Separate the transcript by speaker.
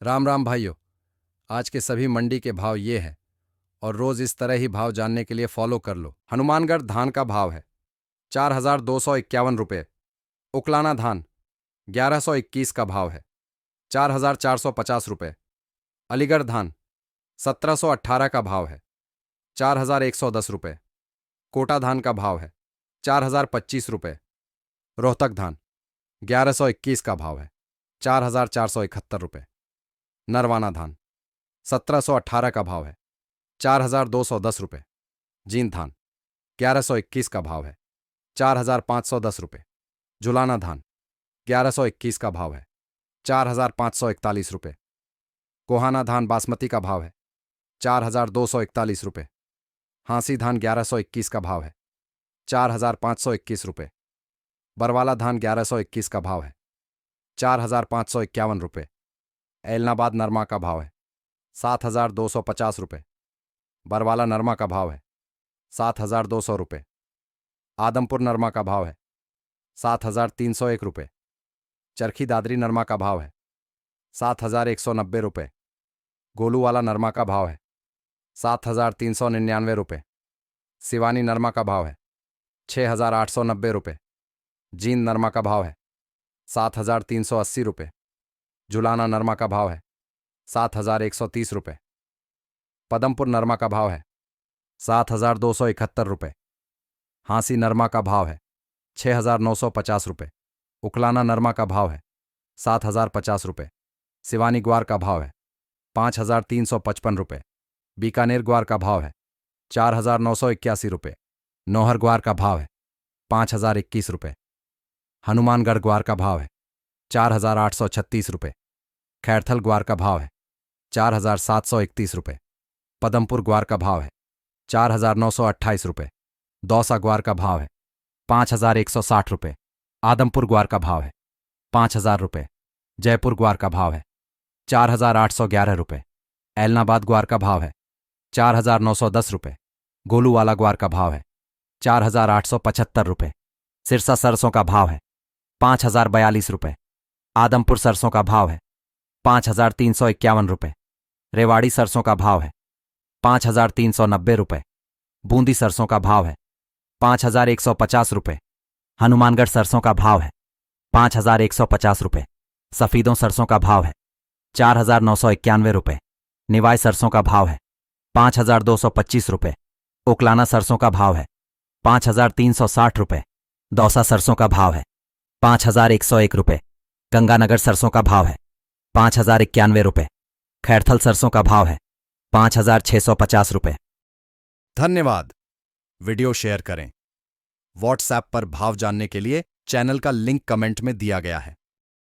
Speaker 1: राम राम भाइयों। आज के सभी मंडी के भाव ये हैं और रोज इस तरह ही भाव जानने के लिए फॉलो कर लो। हनुमानगढ़ धान का भाव है 4,251 रुपये। उकलाना धान 1121 का भाव है 4,450 रुपये। अलीगढ़ धान 1,718 का भाव है 4,110 रुपये। कोटा धान का भाव है 4,025 रुपये। रोहतक धान 1121 का भाव है 4,471 रुपये। नरवाना धान 1,718 का भाव है 4,210 रुपये। जींद धान 1121 का भाव है 4,510 रुपये। झुलाना धान 1121 का भाव है 4,541 रुपये। कोहाना धान बासमती का भाव है 4,241 रुपये। हाँसी धान 1121 का भाव है 4,521 रुपये। बरवाला धान 1121 का भाव है 4,551 रुपये। ऐलनाबाद नरमा का भाव है 7,250 रुपये। बरवाला नरमा का भाव है 7,200 रुपये। आदमपुर नरमा का भाव है 7,301 रुपये। चरखी दादरी नरमा का भाव है 7,190 रुपये। गोलूवाला नरमा का भाव है 7,399 रुपये। सिवानी नरमा का भाव है 6,890 रुपये। जींद नरमा का भाव है 7,380 रुपये। झुलाना नरमा का भाव है 7,130 रुपये। पदमपुर नरमा का भाव है 7,271 रुपये। हाँसी नरमा का भाव है 6,950 रुपये। उकलाना नरमा का भाव है 7,050 रुपये। सिवानी ग्वार का भाव है 5,355 रुपये। बीकानेर ग्वार का भाव है 4,981 रुपये। नौहर ग्वार का भाव है 5,021 रुपये। हनुमानगढ़ ग्वार का भाव है 4,836 रुपये। खैरथल ग्वार का भाव है 4,731 रुपये। पदमपुर ग्वार का भाव है 4,928 रुपये। दौसा ग्वार का भाव है 5,160 रुपये। आदमपुर ग्वार का भाव है 5,000 रुपये। जयपुर ग्वार का भाव है 4,811 रुपये। ऐलनाबाद ग्वार का भाव है 4,910 रुपये। गोलूवाला ग्वार का भाव है 4,875 रुपये। सिरसा सरसों का भाव है 5,042 रुपये। आदमपुर सरसों का भाव है 5,351 रुपये। रेवाड़ी सरसों का भाव है 5,390 रुपये। बूंदी सरसों का भाव है 5,150 रुपये। हनुमानगढ़ सरसों का भाव है 5,150 रुपये। सफीदों सरसों का भाव है 4,991 रुपये। निवाई सरसों का भाव है 5,225 रुपये। उकलाना सरसों का भाव है 5,360 रुपये। दौसा सरसों का भाव है 5,101 रुपये। गंगानगर सरसों का भाव है 5,091 रुपये। खैरथल सरसों का भाव है 5,650 रुपये। धन्यवाद। वीडियो शेयर करें। व्हाट्सएप पर भाव जानने के लिए चैनल का लिंक कमेंट में दिया गया है।